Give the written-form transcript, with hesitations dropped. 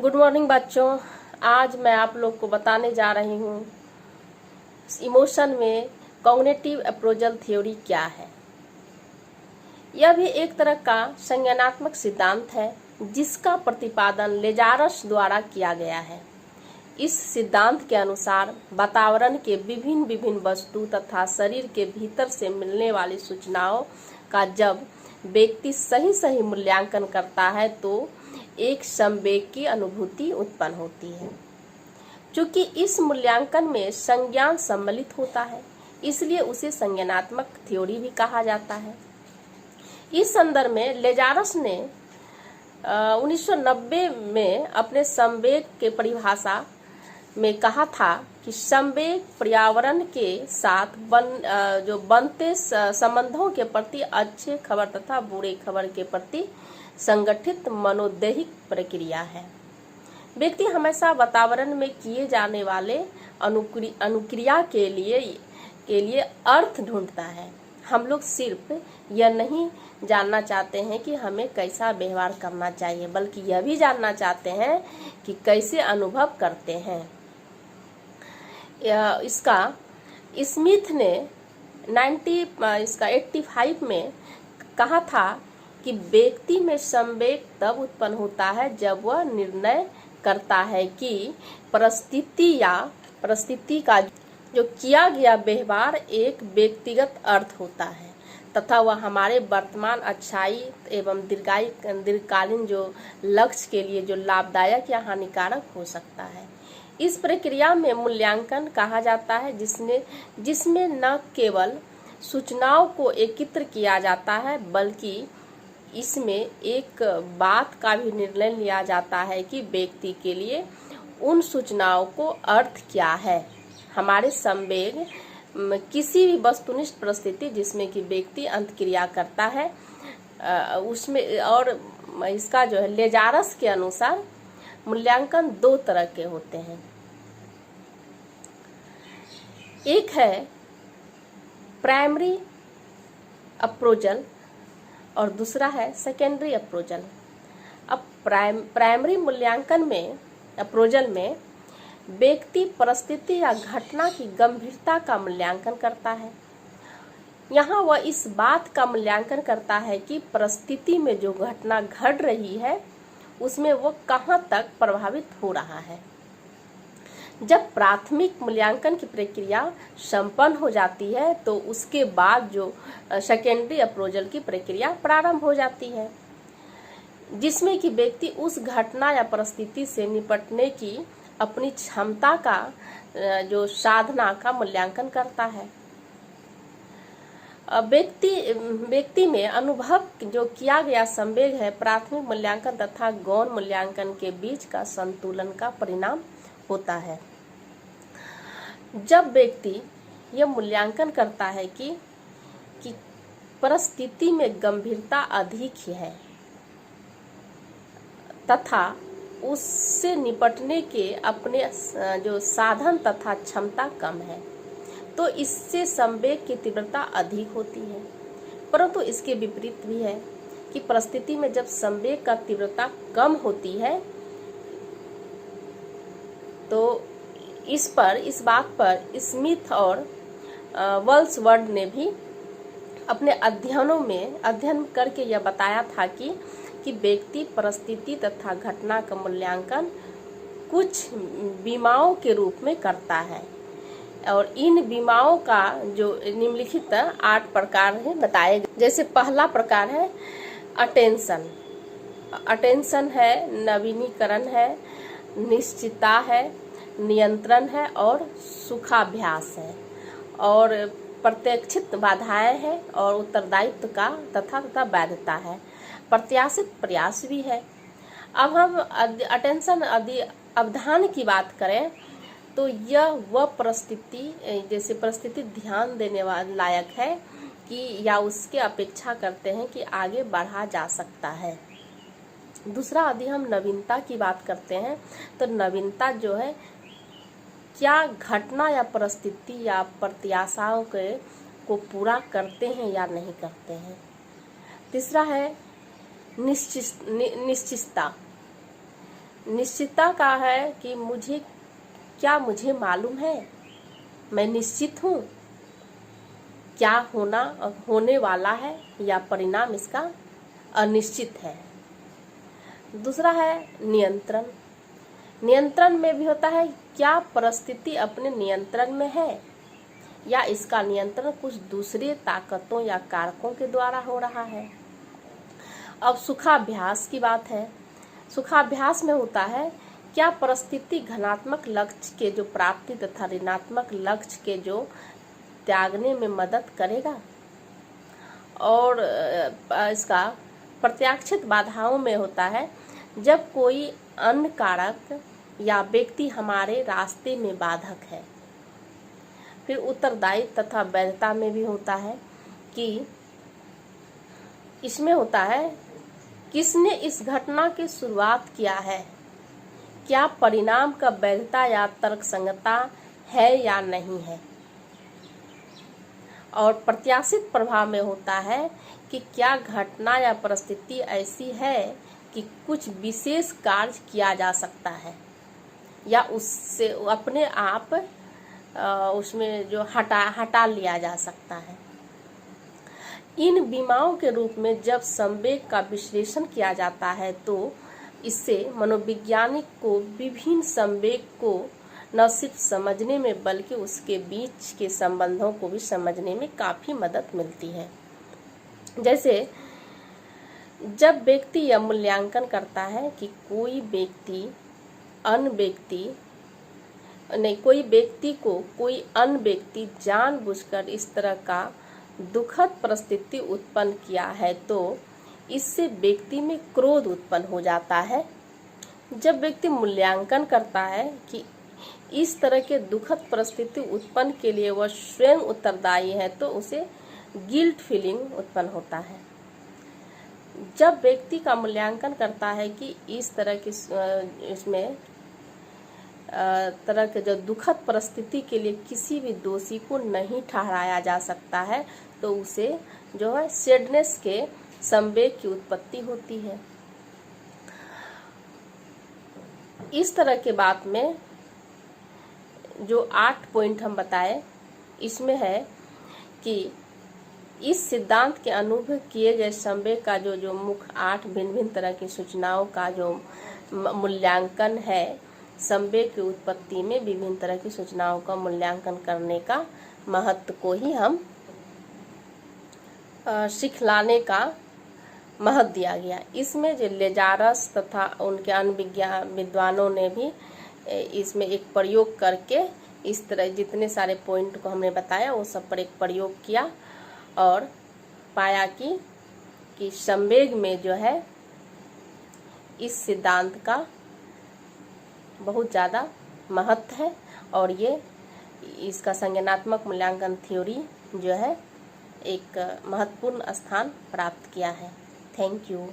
Good morning बच्चों। आज मैं आप लोग को बताने जा रही हूँ इमोशन में कॉग्निटिव अप्रोचल थ्योरी क्या है। यह भी एक तरह का संज्ञानात्मक सिद्धांत है जिसका प्रतिपादन लेजारस द्वारा किया गया है। इस सिद्धांत के अनुसार वातावरण के विभिन्न वस्तु तथा शरीर के भीतर से मिलने वाली सूचनाओं का जब व्यक्ति सही मूल्यांकन करता है तो एक संवेग की अनुभूति उत्पन्न होती है। चूंकि इस मूल्यांकन में संज्ञान सम्मिलित होता है, इसलिए उसे संज्ञानात्मक थ्योरी भी कहा जाता है। इस संदर्भ में लेजारस ने 1990 में अपने संवेग के परिभाषा में कहा था कि संवेग पर्यावरण के साथ बनते संबंधों के प्रति अच्छे खबर तथा बुरे खबर के प्रति संगठित मनोदैहिक प्रक्रिया है। व्यक्ति हमेशा वातावरण में किए जाने वाले अनुक्रिया के लिए अर्थ ढूंढता है। हम लोग सिर्फ यह नहीं जानना चाहते हैं कि हमें कैसा व्यवहार करना चाहिए, बल्कि यह भी जानना चाहते हैं कि कैसे अनुभव करते हैं। इसका स्मिथ ने 85 में कहा था कि व्यक्ति में संवेग तब उत्पन्न होता है जब वह निर्णय करता है कि परिस्थिति का जो किया गया व्यवहार एक व्यक्तिगत अर्थ होता है तथा वह हमारे वर्तमान अच्छाई एवं दीर्घकालीन जो लक्ष्य के लिए जो लाभदायक या हानिकारक हो सकता है। इस प्रक्रिया में मूल्यांकन कहा जाता है जिसमें न केवल सूचनाओं को एकत्र किया जाता है, बल्कि इसमें एक बात का भी निर्णय लिया जाता है कि व्यक्ति के लिए उन सूचनाओं को अर्थ क्या है। हमारे संवेग किसी भी वस्तुनिष्ठ परिस्थिति जिसमें कि व्यक्ति अंतक्रिया करता है उसमें, और इसका जो है लेजारस के अनुसार मूल्यांकन दो तरह के होते हैं। एक है प्राइमरी अप्रोचल और दूसरा है सेकेंडरी अप्रोचल। अब प्राइमरी मूल्यांकन में अप्रोचल में व्यक्ति परिस्थिति या घटना की गंभीरता का मूल्यांकन करता है। यहाँ वह इस बात का मूल्यांकन करता है कि परिस्थिति में जो घटना घट रही है उसमें वो कहाँ तक प्रभावित हो रहा है। जब प्राथमिक मूल्यांकन की प्रक्रिया संपन्न हो जाती है तो उसके बाद जो सेकेंडरी अप्रोचल की प्रक्रिया प्रारंभ हो जाती है, जिसमें कि व्यक्ति उस घटना या परिस्थिति से निपटने की अपनी क्षमता का जो साधना का मूल्यांकन करता है। व्यक्ति में अनुभव जो किया गया संवेग है प्राथमिक मूल्यांकन तथा गौण मूल्यांकन के बीच का संतुलन का परिणाम होता है। जब व्यक्ति यह मूल्यांकन करता है कि परिस्थिति में गंभीरता अधिक है तथा उससे निपटने के अपने जो साधन तथा क्षमता कम है, तो इससे संवेग की तीव्रता अधिक होती है। परंतु इसके विपरीत भी है कि परिस्थिति में जब संवेग का तीव्रता कम होती है तो इस बात पर स्मिथ और वर्ड्सवर्थ ने भी अपने अध्ययन करके यह बताया था कि व्यक्ति परिस्थिति तथा घटना का मूल्यांकन कुछ बीमाओं के रूप में करता है, और इन बीमाओं का जो निम्नलिखित 8 प्रकार है बताए गए। जैसे पहला प्रकार है अटेंशन है, नवीनीकरण है, निश्चितता है, नियंत्रण है और सुखाभ्यास है, और प्रत्यक्षित बाधाएं है और उत्तरदायित्व का तथा वैधता है। प्रत्याशित प्रयास भी है। अब हम अटेंशन अवधान की बात करें तो यह वह परिस्थिति ध्यान देने वाला लायक है कि या उसके अपेक्षा करते हैं कि आगे बढ़ा जा सकता है। दूसरा यदि हम नवीनता की बात करते हैं तो नवीनता जो है क्या घटना या परिस्थिति या प्रत्याशाओं को पूरा करते हैं या नहीं करते हैं। तीसरा है निश्चितता। निश्चितता का है कि मुझे मालूम है, मैं निश्चित हूँ क्या होने वाला है या परिणाम इसका अनिश्चित है। दूसरा है नियंत्रण। नियंत्रण में भी होता है क्या परिस्थिति अपने नियंत्रण में है या इसका नियंत्रण कुछ दूसरे ताकतों या कारकों के द्वारा हो रहा है। अब सुखाभ्यास की बात है। सुखाभ्यास में होता है क्या परिस्थिति धनात्मक लक्ष्य के जो प्राप्ति तथा ऋणात्मक लक्ष्य के जो त्यागने में मदद करेगा। और इसका प्रत्याशित बाधाओं में होता है जब कोई अन्य कारक या व्यक्ति हमारे रास्ते में बाधक है। फिर उत्तरदायित्व तथा वैधता में भी होता है कि इसमें होता है किसने इस घटना की शुरुआत किया है, क्या परिणाम का वैधता या तर्कसंगतता है या नहीं है। और प्रत्याशित प्रभाव में होता है कि क्या घटना या परिस्थिति ऐसी है कि कुछ विशेष कार्य किया जा सकता है या उससे अपने आप उसमें जो हटा लिया जा सकता है। इन बीमाओं के रूप में जब संवेग का विश्लेषण किया जाता है तो इससे मनोवैज्ञानिक को विभिन्न संवेग को न सिर्फ समझने में बल्कि उसके बीच के संबंधों को भी समझने में काफी मदद मिलती है। जैसे जब व्यक्ति यह मूल्यांकन करता है कि कोई व्यक्ति को कोई अन्य व्यक्ति जानबूझकर इस तरह का दुखद परिस्थिति उत्पन्न किया है तो इससे व्यक्ति में क्रोध उत्पन्न हो जाता है। जब व्यक्ति मूल्यांकन करता है कि इस तरह के दुखद परिस्थिति उत्पन्न के लिए वह स्वयं उत्तरदायी है तो उसे गिल्ट फीलिंग उत्पन्न होता है। जब व्यक्ति का मूल्यांकन करता है कि इस तरह की तरह के जो दुखद परिस्थिति के लिए किसी भी दोषी को नहीं ठहराया जा सकता है तो उसे जो है सैडनेस के संवेग की उत्पत्ति होती है। इस तरह के बात में जो 8 पॉइंट हम बताए इसमें है कि इस सिद्धांत के अनुभव किए गए संवेग का जो मुख्य 8 भिन्न भिन्न तरह की सूचनाओं का जो मूल्यांकन है, संवेग की उत्पत्ति में विभिन्न तरह की सूचनाओं का मूल्यांकन करने का महत्व को ही हम सिखलाने का महत्व दिया गया। इसमें जो लेजारस तथा उनके अन्य विद्वानों ने भी इसमें एक प्रयोग करके इस तरह जितने सारे पॉइंट को हमने बताया वो सब पर एक प्रयोग किया और पाया कि संवेग में जो है इस सिद्धांत का बहुत ज़्यादा महत्व है और ये इसका संज्ञानात्मक मूल्यांकन थ्योरी जो है एक महत्वपूर्ण स्थान प्राप्त किया है। Thank you.